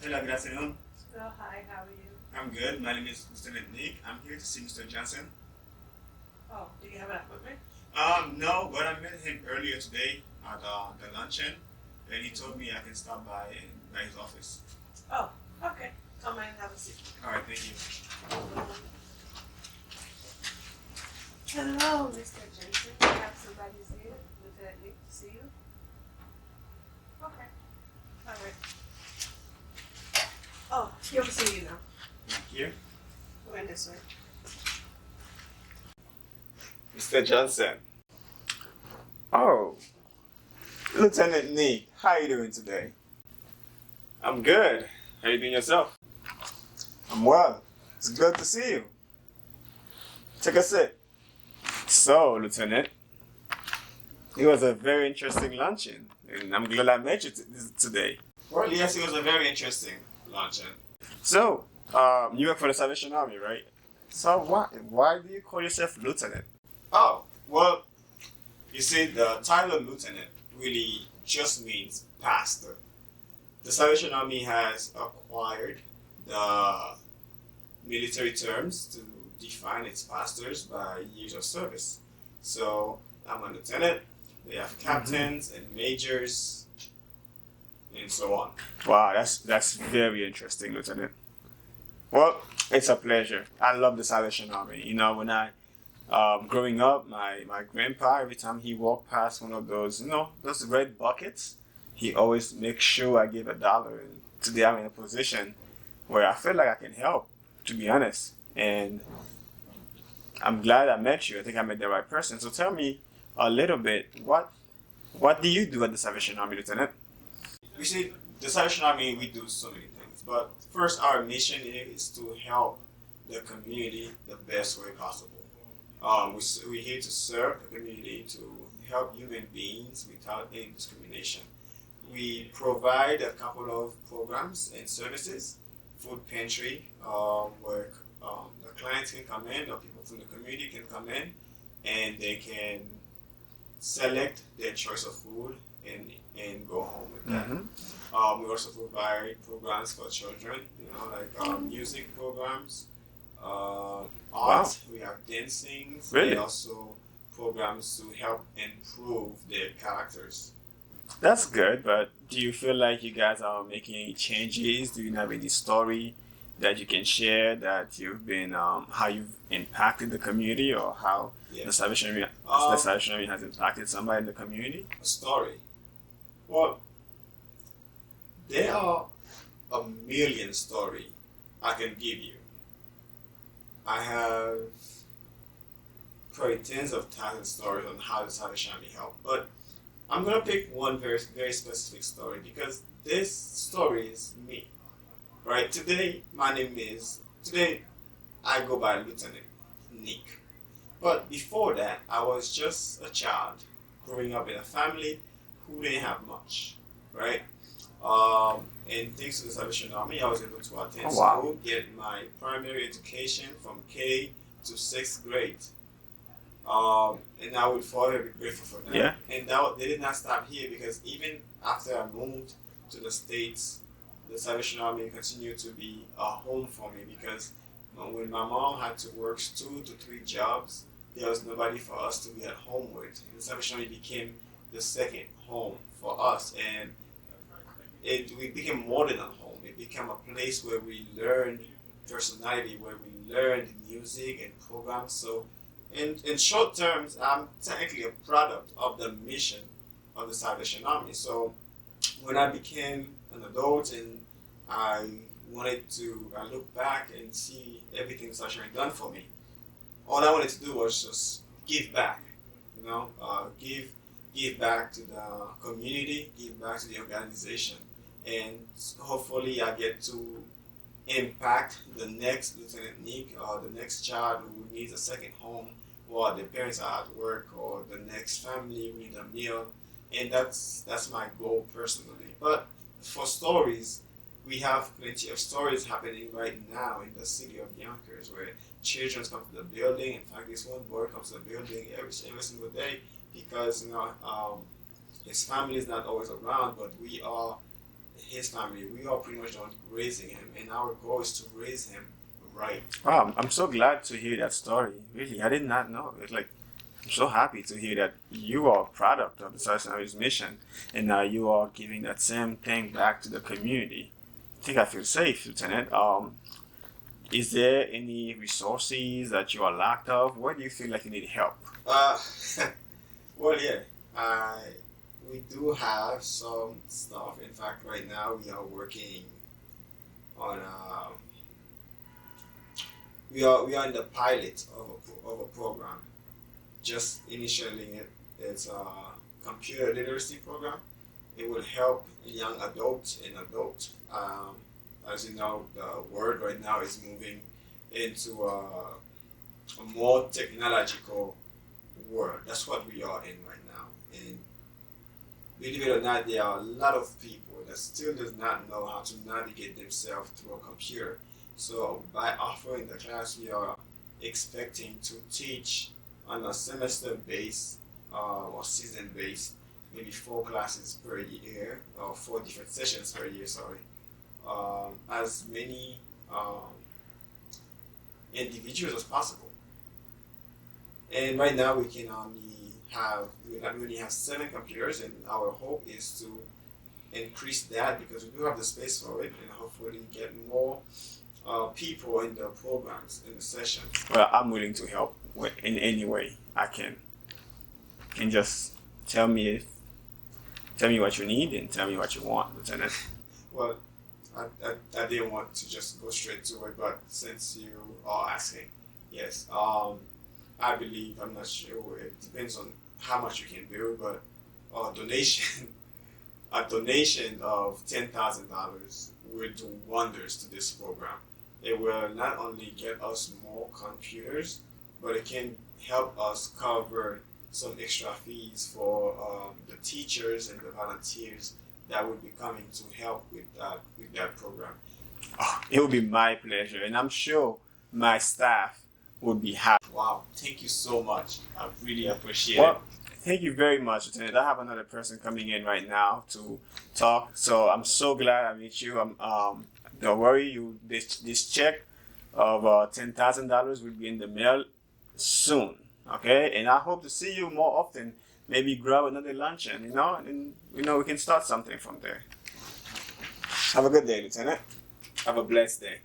Hello, good afternoon. So, hi, how are you? I'm good. My name is Lieutenant Nick. I'm here to see Mr. Johnson. Oh, do you have an appointment? No, but I met him earlier today at the luncheon, and he told Mm-hmm. me I can stop by his office. Oh, okay. Come in and have a seat. All right, thank you. Hello, Mr. Jensen. You have somebody's here with a need to see you? Okay. All right. Oh, he'll see you now. Thank you. Go in this way. Mr. Johnson. Oh, Lieutenant Nick, how you doing today? I'm good. How you doing yourself? I'm well. It's good to see you. Take a sit. So, Lieutenant, it was a very interesting luncheon, and I'm glad I met you today. Well, yes, it was a very interesting luncheon. So, you work for the Salvation Army, right? So why do you call yourself lieutenant? Oh, well, you see, the title lieutenant really just means pastor. The Salvation Army has acquired the military terms to define its pastors by years of service. So I'm a lieutenant. They have captains and majors and so on. Wow, that's very interesting, Lieutenant. Well, it's a pleasure. I love the Salvation Army. You know, when I growing up, my grandpa, every time he walked past one of those, those red buckets, he always makes sure I give $1. And today I'm in a position where I feel like I can help, to be honest. And I'm glad I met you. I think I met the right person. So tell me a little bit, what do you do at the Salvation Army, Lieutenant? We see the Salvation Army, we do so many things. But first, our mission is to help the community the best way possible. We're here to serve the community, to help human beings without any discrimination. We provide a couple of programs and services, food pantry, where the clients can come in, or people from the community can come in, and they can select their choice of food and go home with that. We also provide programs for children, like music programs, art. We have dancing. Really? And also programs to help improve their characters. That's good, but do you feel like you guys are making any changes? Do you have any story that you can share that you've been, how you've impacted the community, or how the Salvation Army has impacted somebody in the community? A story. Well, there are a million stories I can give you. I have probably tens of thousands of stories on how the Salvation Army helped, but I'm gonna pick one very very specific story because this story is me. Right? Today I go by Lieutenant Nick. But before that, I was just a child growing up in a family who didn't have much, right? And thanks to the Salvation Army, I was able to attend school, get my primary education from K to sixth grade. And I would forever be grateful for that. Yeah. And they did not stop here, because even after I moved to the States, the Salvation Army continued to be a home for me, because when my mom had to work 2 to 3 jobs, there was nobody for us to be at home with. The Salvation Army became the second home for us, and we became more than a home. It became a place where we learned personality, where we learned music and programs. So in short terms, I'm technically a product of the mission of the Salvation Army. So when I became an adult and I I look back and see everything the Salvation Army done for me, all I wanted to do was just give back, give back to the community, give back to the organization, and hopefully I get to impact the next Lieutenant Nick, or the next child who needs a second home, while the parents are at work, or the next family who need a meal, and that's my goal personally. But for stories, we have plenty of stories happening right now in the city of Yonkers, where children come to the building. In fact, this one boy comes to the building every single day because his family is not always around, but we are his family. We are pretty much on raising him, and our goal is to raise him right. Wow, I'm so glad to hear that story. Really, I did not know. It's like I'm so happy to hear that you are a product of the Salvation mission, and now you are giving that same thing back to the community. I think I feel safe, Lieutenant. Is there any resources that you are lacked of? Where do you feel like you need help? Uh, well, yeah, we do have some stuff. In fact, right now we are working on we are in the pilot of a program. Just initially, it's a computer literacy program. It will help young adults and adults. As you know, the world right now is moving into a more technological world. That's what we are in right now. And believe it or not, there are a lot of people that still does not know how to navigate themselves through a computer. So by offering the class, we are expecting to teach on a semester base or season base, maybe 4 classes per year or 4 different sessions per year. Sorry, as many individuals as possible. And right now we only have 7 computers, and our hope is to increase that because we do have the space for it, and hopefully get more people in the programs in the session. Well, I'm willing to help in any way I can. You can just tell me what you need and tell me what you want, Lieutenant. Well, I didn't want to just go straight to it, but since you are asking, yes, I believe, I'm not sure, it depends on how much you can do, but a donation, a donation of $10,000 will do wonders to this program. It will not only get us more computers, but it can help us cover some extra fees for the teachers and the volunteers that will be coming to help with that program. Oh, it will be my pleasure, and I'm sure my staff would be happy. Wow, thank you so much. I really appreciate Well, thank you very much, Lieutenant. I have another person coming in right now to talk, so I'm so glad I met you. Don't worry, this check of $10,000 will be in the mail soon. Okay, and I hope to see you more often. Maybe grab another luncheon, and we can start something from there. Have a good day, Lieutenant. Have a blessed day.